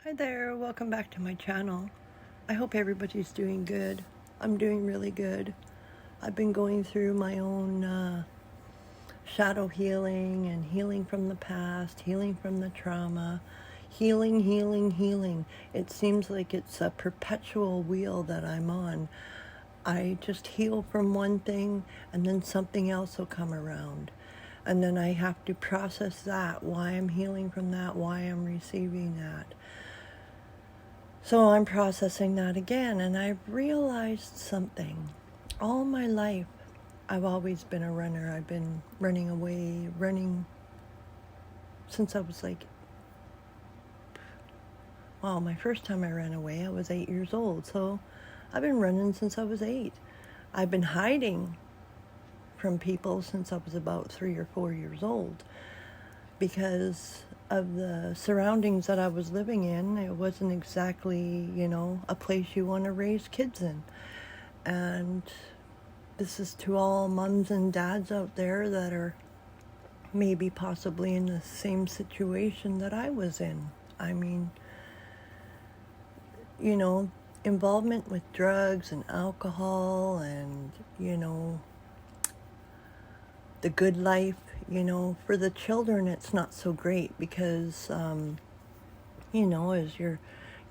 Hi there, welcome back to my channel. I hope everybody's doing good. I'm doing really good. I've been going through my own shadow healing and healing from the past, healing from the trauma, healing. It seems like it's a perpetual wheel that I'm on. I just heal from one thing and then something else will come around. And then I have to process that, why I'm healing from that, why I'm receiving that. So I'm processing that again, and I've realized something. All my life, I've always been a runner. I've been running since I was my first time I ran away, I was 8 years old. So I've been running since I was 8. I've been hiding from people since I was about 3 or 4 years old because of the surroundings that I was living in. It wasn't exactly, a place you want to raise kids in. And this is to all moms and dads out there that are maybe possibly in the same situation that I was in. I mean, involvement with drugs and alcohol and, the good life, for the children it's not so great because, as you're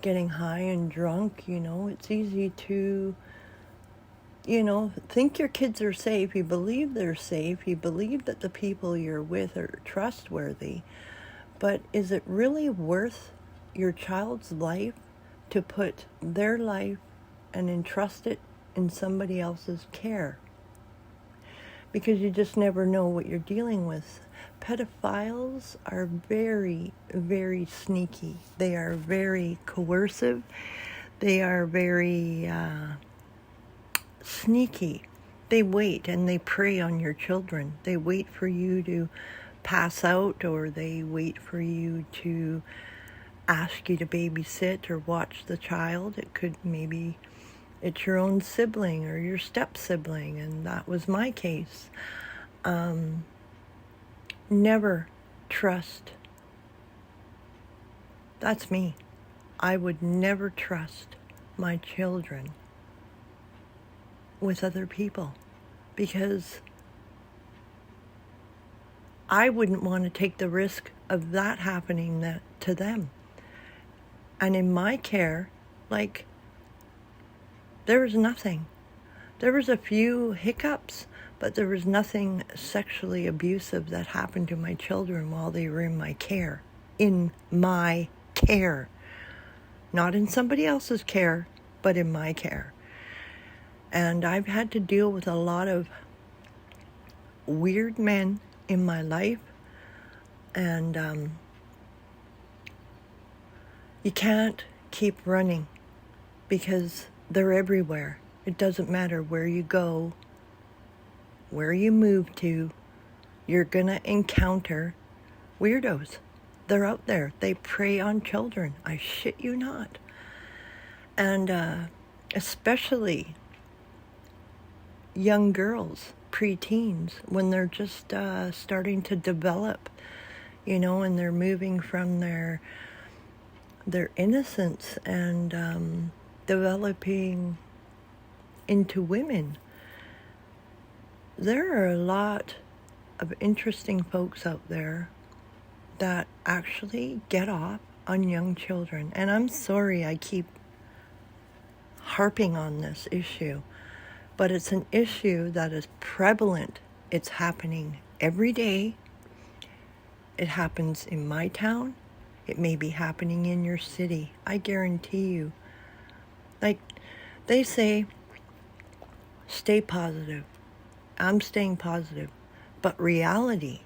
getting high and drunk, it's easy to, think your kids are safe. You believe they're safe. You believe that the people you're with are trustworthy. But is it really worth your child's life to put their life and entrust it in somebody else's care? Because you just never know what you're dealing with. Pedophiles are very, very sneaky. They are very coercive. They are very sneaky. They wait and they prey on your children. They wait for you to pass out, or they wait for you to ask you to babysit or watch the child. It could maybe it's your own sibling or your step sibling, and that was my case. Never trust. That's me. I would never trust my children with other people because I wouldn't want to take the risk of that happening to them. And in my care, there was nothing. There was a few hiccups, but there was nothing sexually abusive that happened to my children while they were in my care. In my care. Not in somebody else's care, but in my care. And I've had to deal with a lot of weird men in my life. And you can't keep running because they're everywhere. It doesn't matter where you go, where you move to, you're going to encounter weirdos. They're out there. They prey on children. I shit you not. And especially young girls, preteens, when they're just starting to develop, and they're moving from their innocence and developing into women. There are a lot of interesting folks out there that actually get off on young children. And I'm sorry I keep harping on this issue, but it's an issue that is prevalent. It's happening every day. It happens in my town. It may be happening in your city. I guarantee you. Like they say, stay positive. I'm staying positive. But reality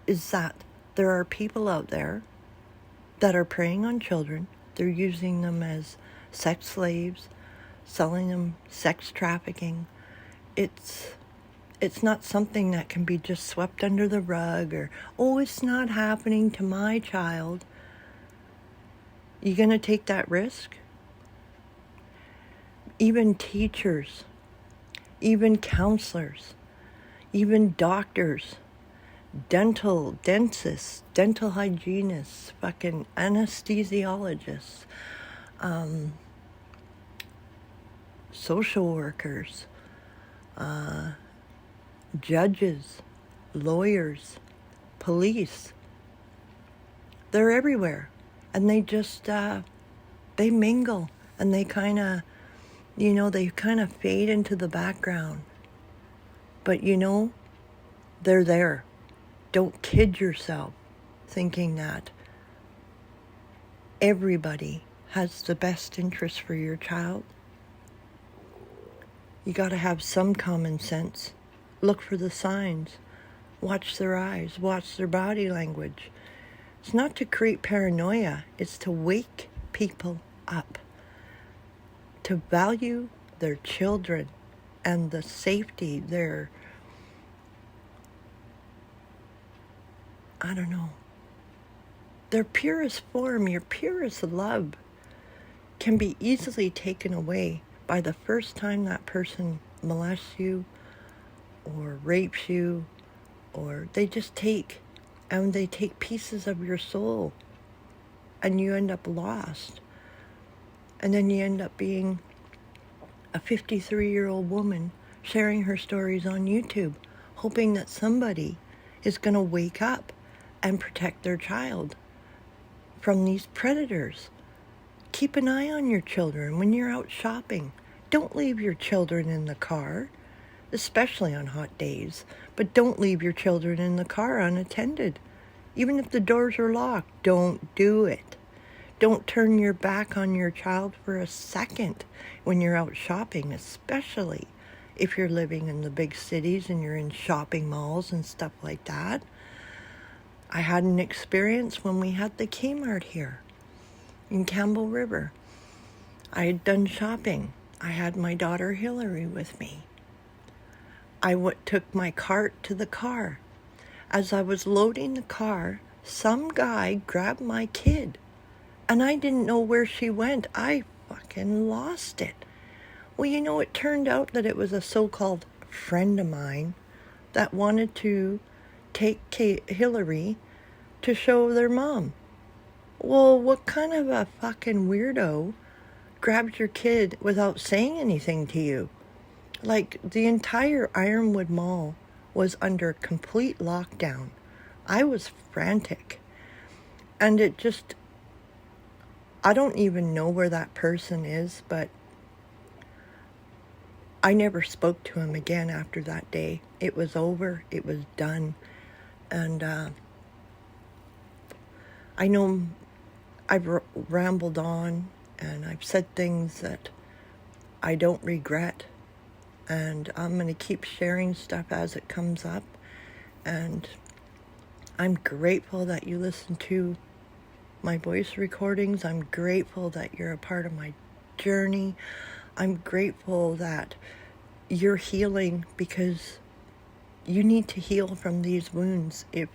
is that there are people out there that are preying on children. They're using them as sex slaves, selling them, sex trafficking. It's not something that can be just swept under the rug or, it's not happening to my child. You going to take that risk? Even teachers, even counselors, even doctors, dental dentists, dental hygienists, fucking anesthesiologists, social workers, judges, lawyers, police. They're everywhere. And they just, they mingle. And they kind of, they kind of fade into the background. But they're there. Don't kid yourself thinking that everybody has the best interest for your child. You got to have some common sense. Look for the signs. Watch their eyes. Watch their body language. It's not to create paranoia. It's to wake people up. To value their children and the safety, their purest form, your purest love can be easily taken away by the first time that person molests you or rapes you, or they take pieces of your soul and you end up lost. And then you end up being a 53-year-old woman sharing her stories on YouTube, hoping that somebody is going to wake up and protect their child from these predators. Keep an eye on your children when you're out shopping. Don't leave your children in the car, especially on hot days. But don't leave your children in the car unattended. Even if the doors are locked, don't do it. Don't turn your back on your child for a second when you're out shopping, especially if you're living in the big cities and you're in shopping malls and stuff like that. I had an experience when we had the Kmart here in Campbell River. I had done shopping. I had my daughter Hillary with me. I took my cart to the car. As I was loading the car, some guy grabbed my kid, and I didn't know where she went. I fucking lost it. Well, it turned out that it was a so-called friend of mine that wanted to take Hillary to show their mom. Well, what kind of a fucking weirdo grabs your kid without saying anything to you? Like, the entire Ironwood Mall was under complete lockdown. I was frantic. And I don't even know where that person is, but I never spoke to him again after that day. It was over. It was done. And I know I've rambled on and I've said things that I don't regret. And I'm going to keep sharing stuff as it comes up. And I'm grateful that you listen to my voice recordings. I'm grateful that you're a part of my journey. I'm grateful that you're healing, because you need to heal from these wounds. If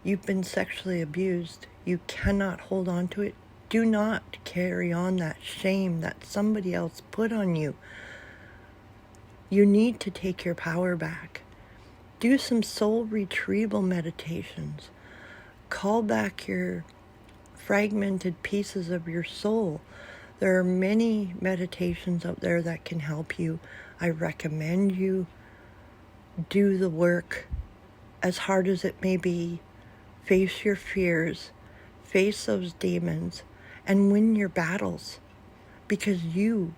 you've been sexually abused, you cannot hold on to it. Do not carry on that shame that somebody else put on you. You need to take your power back. Do some soul retrieval meditations. Call back your fragmented pieces of your soul. There are many meditations out there that can help you. I recommend you do the work, as hard as it may be. Face your fears, face those demons, and win your battles, because you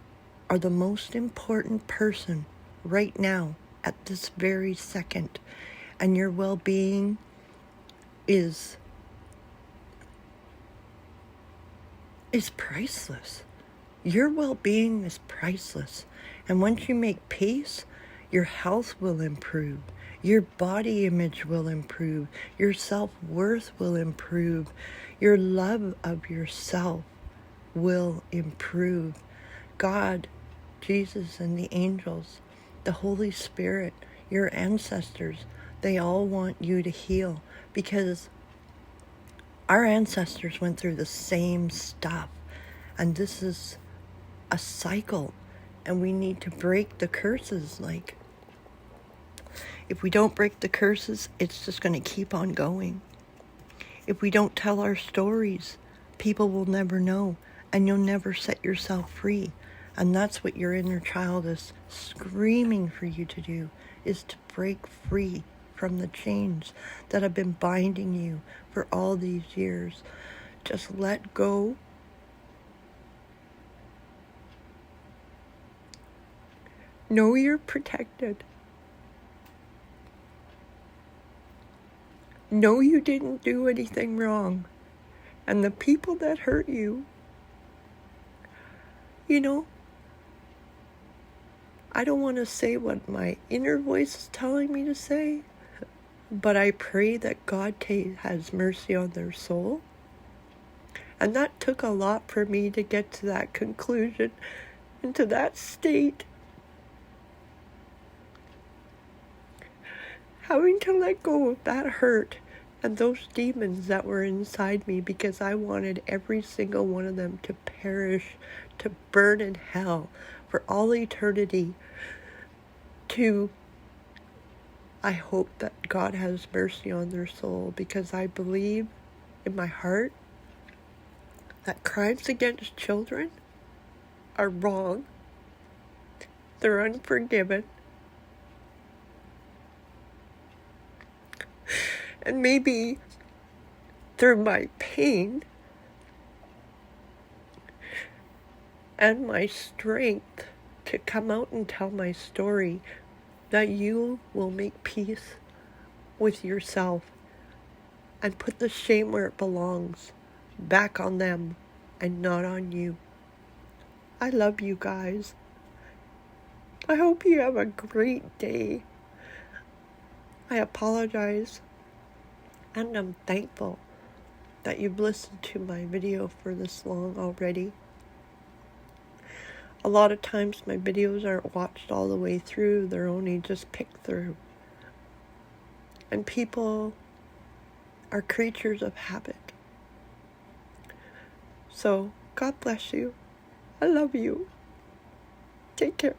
are the most important person right now at this very second, and your well-being is priceless. Your well-being is priceless. And once you make peace, your health will improve. Your body image will improve. Your self-worth will improve. Your love of yourself will improve. God, Jesus, and the angels, the Holy Spirit, your ancestors, they all want you to heal, because our ancestors went through the same stuff. And this is a cycle, and we need to break the curses. Like, If we don't break the curses, it's just going to keep on going. If we don't tell our stories, people will never know, and you'll never set yourself free. And that's what your inner child is screaming for you to do, is to break free from the chains that have been binding you for all these years. Just let go. Know you're protected. Know you didn't do anything wrong. And the people that hurt you, I don't want to say what my inner voice is telling me to say, but I pray that God has mercy on their soul. And that took a lot for me to get to that conclusion and to that state. Having to let go of that hurt and those demons that were inside me, because I wanted every single one of them to perish, to burn in hell for all eternity. I hope that God has mercy on their soul, because I believe in my heart that crimes against children are wrong. They're unforgiven. And maybe through my pain and my strength to come out and tell my story, that you will make peace with yourself and put the shame where it belongs, back on them and not on you. I love you guys. I hope you have a great day. I apologize, and I'm thankful that you've listened to my video for this long already. A lot of times my videos aren't watched all the way through, they're only just picked through. And people are creatures of habit. So, God bless you. I love you. Take care.